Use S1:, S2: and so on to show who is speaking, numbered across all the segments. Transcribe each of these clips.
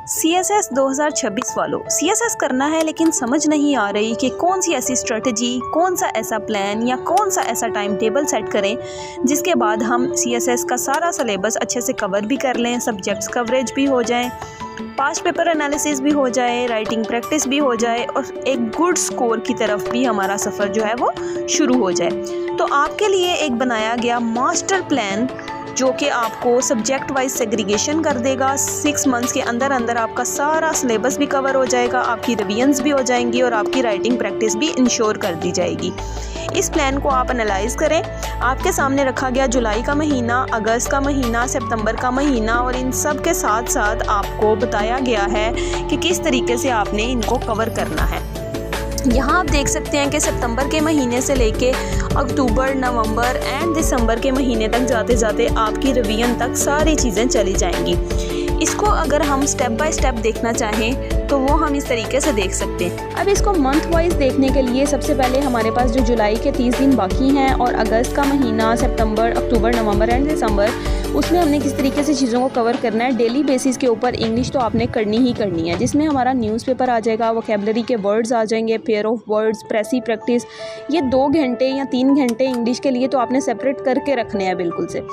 S1: CSS 2026 वालों, CSS करना है लेकिन समझ नहीं आ रही कि कौन सी ऐसी स्ट्रेटजी, कौन सा ऐसा प्लान या कौन सा ऐसा टाइम टेबल सेट करें जिसके बाद हम CSS का सारा सिलेबस अच्छे से कवर भी कर लें, सब्जेक्ट्स कवरेज भी हो जाए, पास्ट पेपर एनालिसिस भी हो जाए, राइटिंग प्रैक्टिस भी हो जाए और एक गुड स्कोर की तरफ भी हमारा सफ़र जो है वो शुरू हो जाए। तो आपके लिए एक बनाया गया मास्टर प्लान जो कि आपको सब्जेक्ट वाइज सेग्रीगेशन कर देगा। 6 मंथ्स के अंदर अंदर आपका सारा सिलेबस भी कवर हो जाएगा, आपकी रिवीजन्स भी हो जाएंगी और आपकी राइटिंग प्रैक्टिस भी इंश्योर कर दी जाएगी। इस प्लान को आप एनालाइज करें। आपके सामने रखा गया जुलाई का महीना, अगस्त का महीना, सितंबर का महीना और इन सब के साथ साथ आपको बताया गया है कि किस तरीके से आपने इनको कवर करना है। यहाँ आप देख सकते हैं कि सितंबर के महीने से लेके अक्टूबर, नवंबर एंड दिसंबर के महीने तक जाते जाते आपकी रिवीजन तक सारी चीज़ें चली जाएंगी। इसको अगर हम स्टेप बाय स्टेप देखना चाहें तो वो हम इस तरीके से देख सकते हैं। अब इसको मंथ वाइज देखने के लिए सबसे पहले हमारे पास जो जुलाई के 30 दिन बाकी हैं और अगस्त का महीना, सितंबर, अक्टूबर, नवंबर एंड दिसंबर, उसमें हमने किस तरीके से चीज़ों को कवर करना है। डेली बेसिस के ऊपर इंग्लिश तो आपने करनी ही करनी है, जिसमें हमारा न्यूज़पेपर आ जाएगा, वोकैबुलरी के वर्ड्स आ जाएंगे, पेयर ऑफ वर्ड्स, प्रेसी प्रैक्टिस। ये 2 घंटे या 3 घंटे इंग्लिश के लिए तो आपने सेपरेट करके रखने हैं बिल्कुल से।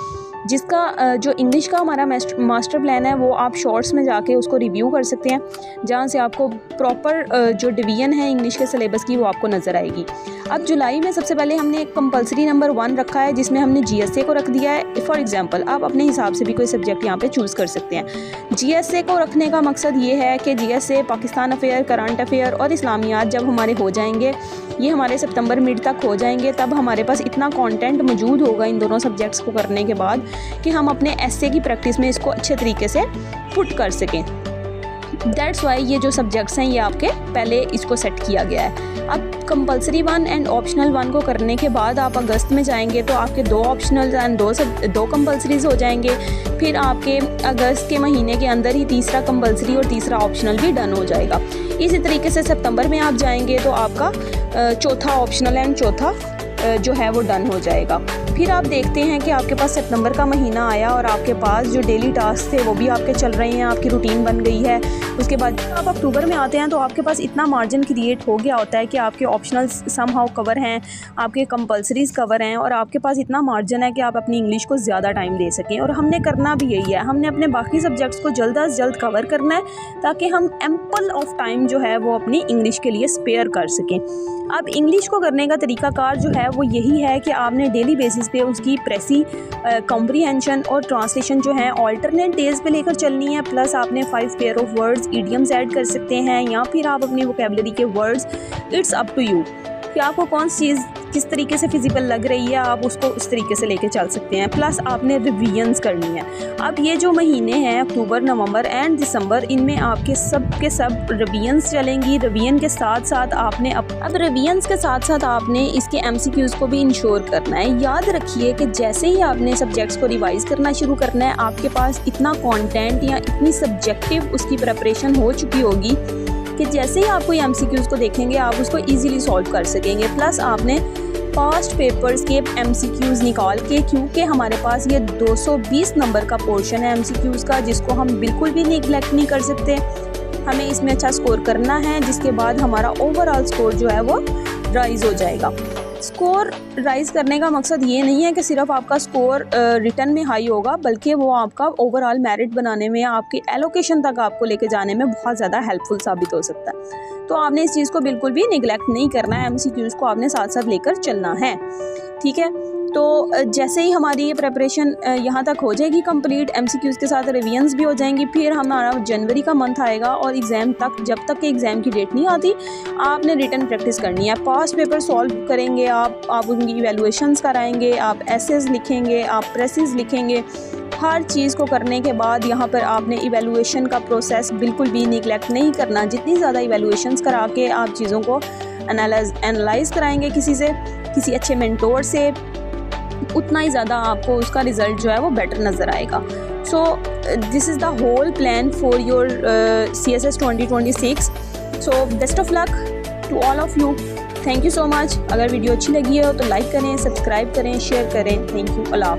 S1: जिसका जो इंग्लिश का हमारा मास्टर प्लान है वो आप शॉर्ट्स में जाके उसको रिव्यू कर सकते हैं, जहाँ से आपको प्रॉपर जो डिवीजन है इंग्लिश के सिलेबस की वो आपको नज़र आएगी। अब जुलाई में सबसे पहले हमने एक कंपलसरी नंबर 1 रखा है जिसमें हमने GSA को रख दिया है। फॉर एग्जांपल आप अपने हिसाब से भी कोई सब्जेक्ट यहाँ पे चूज़ कर सकते हैं। GSA को रखने का मकसद ये है कि GSA, Pakistan affair, current affair और इस्लामियात जब हमारे हो जाएंगे, ये हमारे सितंबर मिड तक हो जाएंगे, तब हमारे पास इतना कंटेंट मौजूद होगा इन दोनों सब्जेक्ट्स को करने के बाद कि हम अपने एस्से की प्रैक्टिस में इसको अच्छे तरीके से पुट कर सकें। दैट्स वाई ये जो सब्जेक्ट्स हैं ये आपके पहले इसको सेट किया गया है। अब कंपलसरी 1 एंड ऑप्शनल 1 को करने के बाद आप अगस्त में जाएंगे तो आपके 2 ऑप्शनल एंड 2 कंपलसरीज हो जाएंगे। फिर आपके अगस्त के महीने के अंदर ही तीसरा कंपलसरी और तीसरा ऑप्शनल भी डन हो जाएगा। इसी तरीके से सितंबर में आप जाएंगे तो आपका चौथा ऑप्शनल एंड चौथा जो है वो डन हो जाएगा। फिर आप देखते हैं कि आपके पास सितंबर का महीना आया और आपके पास जो डेली टास्क थे वो भी आपके चल रहे हैं, आपकी रूटीन बन गई है। उसके बाद आप अक्टूबर में आते हैं तो आपके पास इतना मार्जिन क्रिएट हो गया होता है कि आपके ऑप्शनल्स समहाउ कवर हैं, आपके कंपलसरीज कवर हैं और आपके पास इतना मार्जिन है कि आप अपनी इंग्लिश को ज़्यादा टाइम दे सकें। और हमने करना भी यही है, हमने अपने बाकी सब्जेक्ट्स को जल्द अज जल्द कवर करना है ताकि हम एम्पल ऑफ टाइम जो है वो अपनी इंग्लिश के लिए स्पेयर कर सकें। अब इंग्लिश को करने का तरीकाकार जो है वो यही है कि आपने डेली बेसिस पे उसकी प्रेसी, कॉम्प्रीहेंशन और ट्रांसलेशन जो है ऑल्टरनेट डेज पे लेकर चलनी है। प्लस आपने 5 pair of words, idioms add कर सकते हैं या फिर आप अपनी वोकैबुलरी के words, it's up to you कि आपको कौन सी चीज़ किस तरीके से फिजिबल लग रही है, आप उसको उस तरीके से लेके चल सकते हैं। प्लस आपने रिवीजन्स करनी है। अब ये जो महीने हैं अक्टूबर, नवंबर एंड दिसंबर, इनमें आपके सब के सब रिवीजन्स चलेंगी। रिवीजन के साथ साथ आपने अब रिवीजन्स के साथ साथ आपने इसके MCQs को भी इंश्योर करना है। याद रखिए कि जैसे ही आपने सब्जेक्ट्स को रिवाइज करना शुरू करना है, आपके पास इतना कॉन्टेंट या इतनी सब्जेक्टिव उसकी प्रेपरेशन हो चुकी होगी कि जैसे ही आप कोई MCQs को देखेंगे आप उसको इजीली सॉल्व कर सकेंगे। प्लस आपने पास्ट पेपर्स के MCQs निकाल के, क्योंकि हमारे पास ये 220 नंबर का पोर्शन है MCQs का जिसको हम बिल्कुल भी निगलेक्ट नहीं कर सकते। हमें इसमें अच्छा स्कोर करना है जिसके बाद हमारा ओवरऑल स्कोर जो है वो राइज हो जाएगा। स्कोर राइज करने का मकसद ये नहीं है कि सिर्फ आपका स्कोर रिटर्न में हाई होगा, बल्कि वो आपका ओवरऑल मेरिट बनाने में, आपकी एलोकेशन तक आपको लेके जाने में बहुत ज़्यादा हेल्पफुल साबित हो सकता है। तो आपने इस चीज़ को बिल्कुल भी निगलेक्ट नहीं करना है, MCQs को आपने साथ साथ लेकर चलना है, ठीक है। तो जैसे ही हमारी ये प्रेपरेशन यहाँ तक हो जाएगी कंप्लीट, MCQs के साथ रिवीजन्स भी हो जाएंगी, फिर हमारा जनवरी का मंथ आएगा और एग्ज़ाम तक, जब तक कि एग्ज़ाम की डेट नहीं आती, आपने रिटन प्रैक्टिस करनी है। पास्ट पेपर सॉल्व करेंगे आप उनकी इवैल्यूएशंस कराएंगे, आप एसेस लिखेंगे, आप प्रेसेस लिखेंगे। हर चीज़ को करने के बाद यहाँ पर आपने इवैल्यूएशन का प्रोसेस बिल्कुल भी निगलेक्ट नहीं करना। जितनी ज़्यादा इवैल्यूएशंस करा के आप चीज़ों को एनालाइज कराएंगे किसी अच्छे मेंटोर से, उतना ही ज़्यादा आपको उसका रिज़ल्ट जो है वो बेटर नज़र आएगा। So this is the whole plan for your CSS 2026। So best of luck to all of you. Thank you so much. अगर वीडियो अच्छी लगी हो तो लाइक करें, सब्सक्राइब करें, शेयर करें। Thank you. अल्लाह।